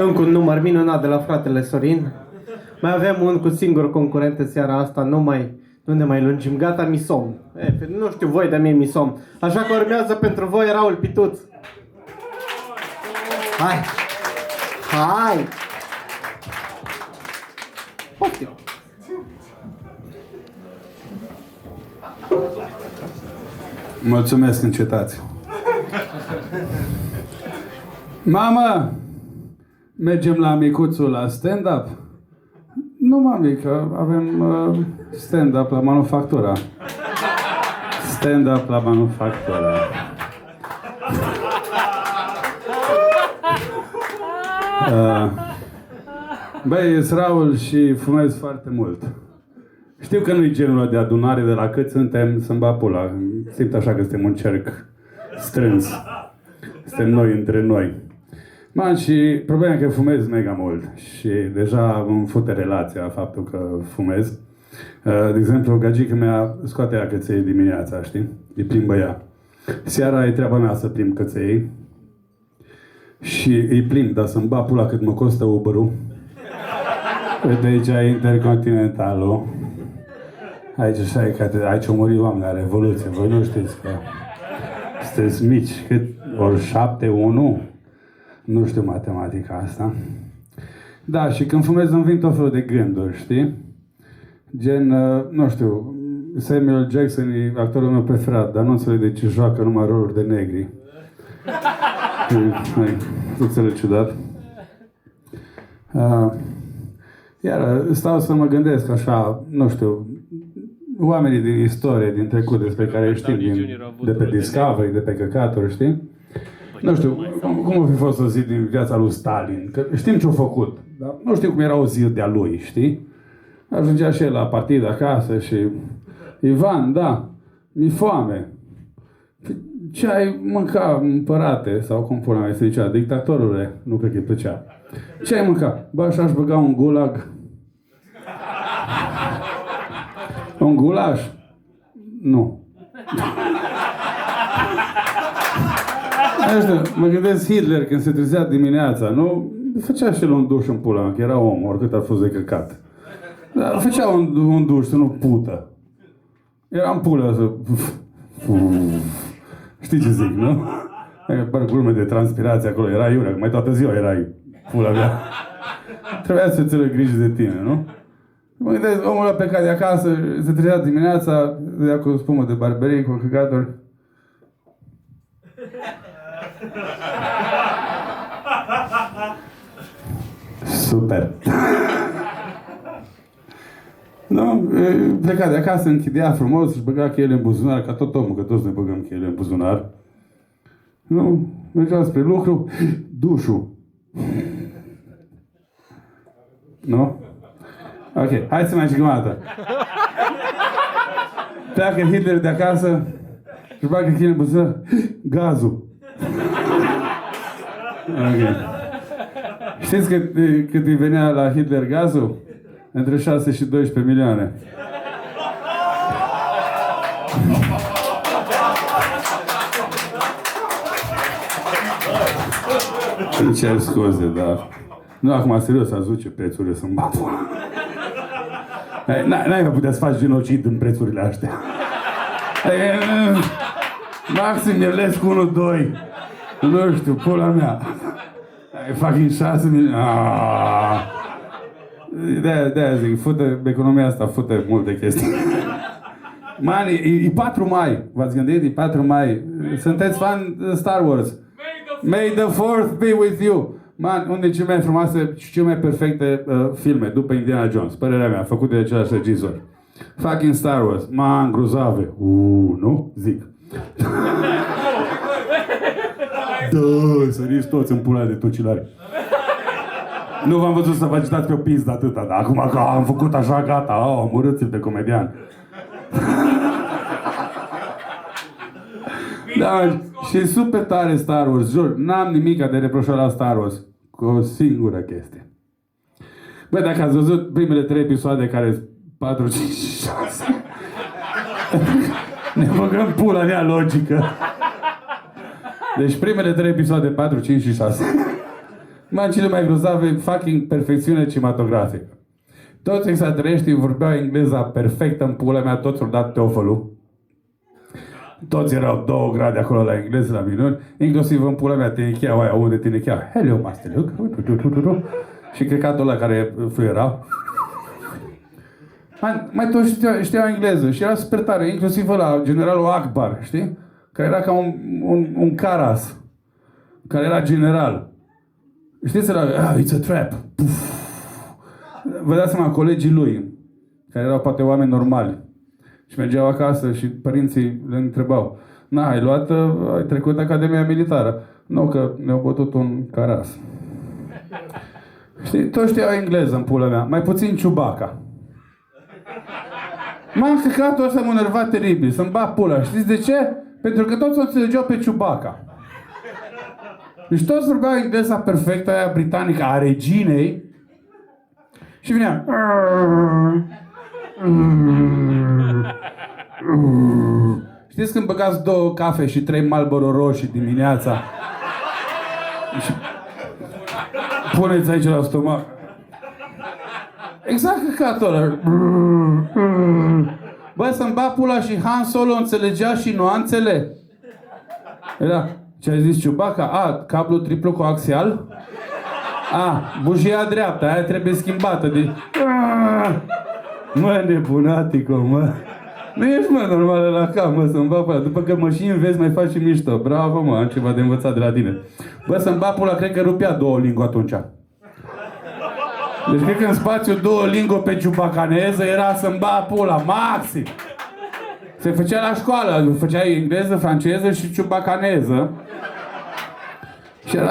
Încă un număr minunat de la fratele Sorin. Mai avem un cu singur concurent în seara asta, nu ne mai lungim. Gata, mi somn. Nu știu voi, dar mie mi somn. Așa că urmează pentru voi Raul Pituț. Hai! Hai! Poftim! Mulțumesc, încetați. Mamă! Mergem la micuțul la stand-up? Nu, mami, că avem stand-up la manufactura. Stand-up la manufactura. Băi, ești Raul și fumez foarte mult. Știu că nu-i genul de adunare de la cât suntem să-mi bat pula. Simt așa că suntem un cerc strâns. Suntem noi între noi. Man, și problema e că fumez mega mult și deja îmi fute relația faptul că fumez. De exemplu, gagica mea scoate ea căței dimineața, știi? Îi plimbă ea. Seara e treaba mea să plimb căței și îi plimb, dar să-mi bat pula cât mă costă Uber-ul. Uite, aici e Intercontinentalul. Aici așa e că aici o muri oameni la Revoluție. Voi nu știți că sunteți mici. Cât? Ori 7-1? Nu știu matematica asta. Da, și când fumez îmi vin tot felul de gânduri, știi? Gen, nu știu, Samuel Jackson e actorul meu preferat, dar nu înțeleg de ce joacă numai roluri de negri. Nu înțeleg ciudat. Iar stau să mă gândesc așa, nu știu, oamenii din istorie, din trecut, despre care știm, de pe Discovery, de pe căcaturi, știi? Nu știu, cum a fi fost o zi din viața lui Stalin, că știm ce-a făcut, dar nu știu cum era o zi de-a lui, știi? Ajungea și el la partid acasă și... Ivan, da, mi-e foame. Ce ai mâncat, împărate? Sau cum pula mea se zicea, dictatorule? Nu cred că îi plăcea. Ce ai mâncat? Bă, așa aș băga un gulag. Un gulaș? Nu. Așa, mă gândesc Hitler când se trezea dimineața, nu? Făcea și el un duș în pula mea, că era om, oricât a fost de căcat. Dar făcea un duș, să nu pută. Era în pulă să... Știi ce zic, nu? Pare glume de transpirație acolo, era iurea, mai toată ziua erai pula mea. Trebuia să ți-le grijă de tine, nu? Mă gândesc, omul ăla plecat de acasă, se trezea dimineața, dădea cu spumă de barberie, cu căcaturi. Super! Nu, pleca de acasă, închidea frumos, își băga cheile în buzunar, ca tot omul, că toți ne băgăm cheile în buzunar. Nu, mergea spre lucru, dușul. Nu? Ok, hai să mai zicem o dată. Pleacă Hitler de acasă, își bagă cheile în buzunar, gazul. Ok. Știți cât îi venea la Hitler gazul? Între 6 și 12 milioane. Îmi cer scuze, dar... Nu, acum, serios, ați văzut ce prețurile sunt bapă. N-ai mai putea să faci genocid în prețurile astea. Maxim Ierlescu 1-2. Nu știu, pula mea. Fucking 6 milioane. De-aia zic, economia asta fute multe chestii. Man, e 4 mai, v-ați gândit? E 4 mai. Sunteți fan Star Wars? May the 4th be with you! Man, unde e cele mai frumoase și cele mai perfecte filme după Indiana Jones, părerea mea, făcute de același regizor. Fucking Star Wars. Man, grozave. Nu? Zic. Da, săriți toți în pula de tocilari. Nu v-am văzut să vă agitați pe o pizdă atâta, dar acum că am făcut așa, gata, omorâți-l pe comedian. Da, și e super tare Star Wars, jur, n-am nimic de reproșat la Star Wars, cu o singură chestie. Băi, dacă ați văzut primele 3 episoade care 4, 5 și 6, ne băgăm pula mea logică. Deci primele 3 episoade 4, 5 și 6. Man, cele mai grozave, fucking perfecțiune cinematografică. Toți extraterestrii vorbeau engleza perfectă în pula mea, toți au dat TOEFL-ul. Toți erau 2 grade acolo la engleză, la minuni, inclusiv în pula mea tinicheau aia, unde tinicheau. Hello, Master Luke. Și căcatul ăla care fluierau. Mai toți știau engleză și era super tare, inclusiv ăla, generalul Akbar, știi? Care era ca un Caras, care era general. Știți ăla, it's a trap. Puf. Vă dați seama, colegii lui, care erau poate oameni normali, și mergeau acasă și părinții le întrebau: ai trecut Academia Militară? Nu, că ne-au bătut un Caras. Știi, toți știau engleză în pula mea, mai puțin Chewbacca. M-am căcatul ăsta, m-a enervat teribil, să-mi bat pula. Știți de ce? Pentru că toți o înțelegeau pe Chewbacca. Deci toți vorbeau engleza perfectă, aia britanică, a reginei. Și vinea... Știți când băgați 2 cafe și 3 Marlboro roșii dimineața? Și puneți aici la stomac. Exact căcatul ăla. Bă, să-mi bat pula, și Han Solo înțelegea și nuanțele. Era, ce ai zis, Chewbacca? Cablu triplu coaxial? Bujia dreaptă, aia trebuie schimbată. Mă, nebunatico, mă. Nu ești, mă, normală la cap, mă, să-mi bat pula. După că mă și înveți, mai faci și mișto. Bravo, mă, am ceva de învățat de la tine. Bă, să-mi bat pula, cred că rupea Duolingo atunci. Deci cred că în spațiu Duolingo pe ciubacaneză era să-mi bat pula, maxim. Se făcea la școală, făcea engleză, franceză și ciubacaneză. Și era,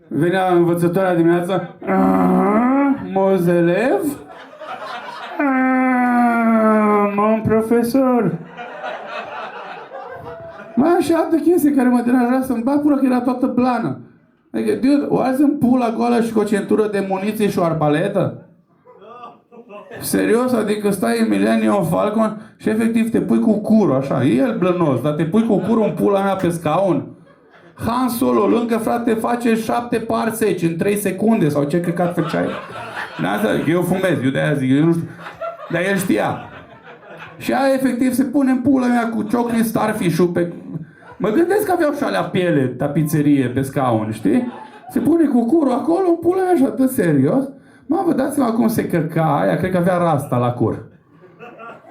venea învățătoarea dimineața. Moz elev? Mon profesor. Mai și altă chestie care mă deranja să-mi bat pula, că era toată plană. Adică, dude, o azi în pula goală și cu o centură de muniție și o arbaletă? Serios? Adică stai în Millennium Falcon și efectiv te pui cu curul, așa, e el blănos, dar te pui cu curul în pula mea pe scaun? Han Solo lângă, frate, face 7 parseci în 3 secunde sau ce căcat făceai? Eu fumez, eu de-aia zic, eu nu știu. Dar el știa. Și aia efectiv se pune în pula mea cu ciocli Starfish-ul pe... Mă gândesc că aveau și alea piele, tapiserie pe scaun, știi? Se pune cu curul acolo, în pula mea așa, dă serios. Mă, vă dați seama cum se căca aia, cred că avea rasta la cur.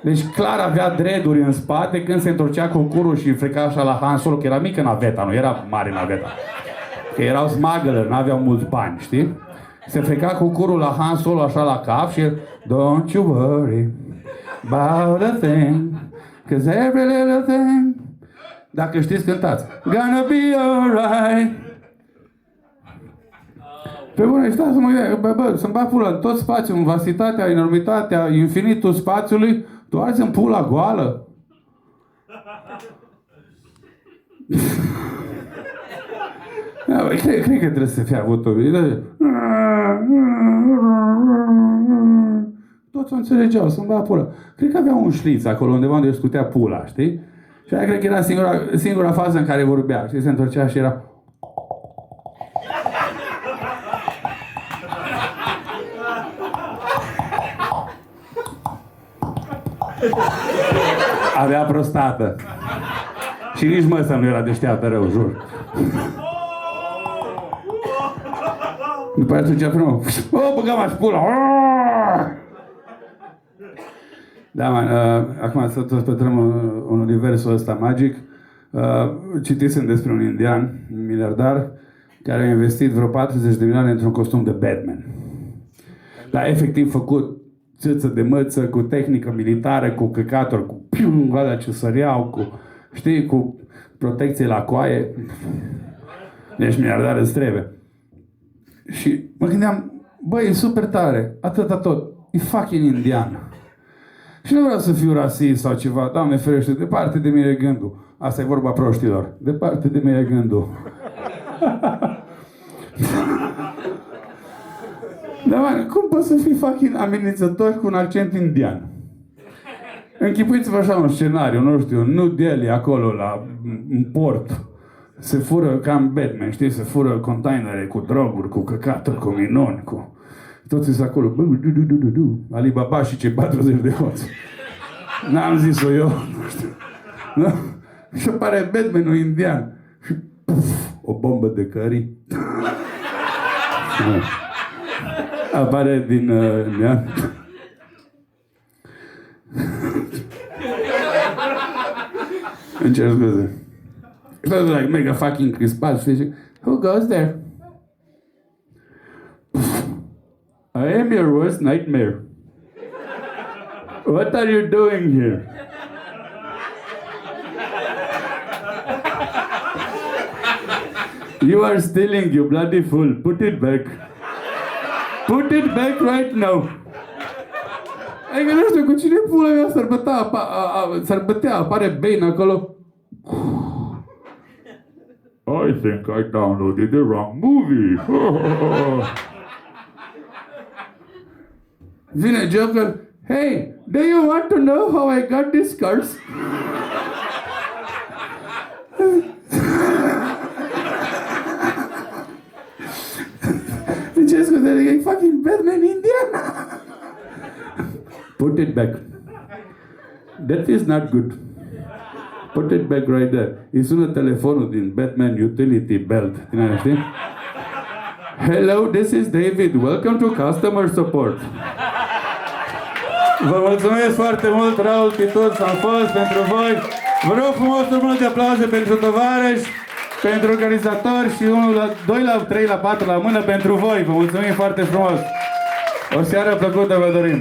Deci clar avea dreaduri în spate când se întorcea cu curul și freca așa la Han Solo, că era mică naveta, nu era mare naveta. Că erau smuggler, n-aveau mulți bani, știi? Se freca cu curul la Han Solo așa la cap și don't you worry about a thing, 'cause every little thing. Dacă știți, cântați. Gonna be alright. Pe bune, stați să mă gândesc, să-mi bag pula în tot spațiul, în vastitatea, enormitatea, infinitul spațiului, tu arzi în pula goală. Cred că trebuie să fie avut o idee. Toți o înțelegeau, să-mi bag pula. Cred că avea un șliț acolo undeva unde își scutea pula, știi? Și aia cred că era singura fază în care vorbea, știi? Se întorcea și era... Avea prostată. Și nici măsa nu era deșteaptă rău, jur. După aceea atunci frumos. Băgam aș pula. Da, man, acum să tot pătrăm în universul ăsta magic. Citisem despre un indian, un miliardar, care a investit vreo 40 de milioane într-un costum de Batman. Dar efectiv făcut țâță de măță, cu tehnică militară, cu căcatori, cu alea ce săreau, cu, știi, cu protecție la coaie. Deci miliardar îți trebuie. Și mă gândeam, băi, e super tare, atâta tot, e fucking indian. Și nu vreau să fiu rasist sau ceva, Doamne ferește, departe de mine gândul. Asta e vorba proștilor, departe de mine gândul. Dar, man, cum poți să fii fucking amenințător cu un accent indian? Închipuiți-vă așa un scenariu, nu știu, New Delhi, acolo, în port. se fură ca în Batman, știi? Se fură containere cu droguri, cu căcaturi, cu minuni, cu... Toți sunt acolo. Alibaba și cei 40 de hoți. N-am zis-o eu, nu știu. Nu? Și apare Batman-ul indian. Și puf, o bombă de curry. Apare din neam. Îmi cer scuze. It was like mega fucking crispat. Who goes there? I am your worst nightmare. What are you doing here? You are stealing, you bloody fool. Put it back. Put it back right now. Adică nu știu, cu cine pula mea s-ar apare Bane acolo. I think I downloaded the wrong movie. Vine Joker. Hey, do you want to know how I got these scars? Ce scuze, e fucking Batman indian. Put it back. That is not good. Put it back right there. Îi sună telefonul din Batman Utility Belt. Din aia, știi? Hello, this is David. Welcome to customer support. Vă mulțumesc foarte mult, Raul Titus, am fost pentru voi. Vă rog frumos, o mână de aplauze pentru tovarăși, pentru organizatori și 1 la 2 la 3 la 4 la mână pentru voi. Vă mulțumim foarte frumos. O seară plăcută vă dorim.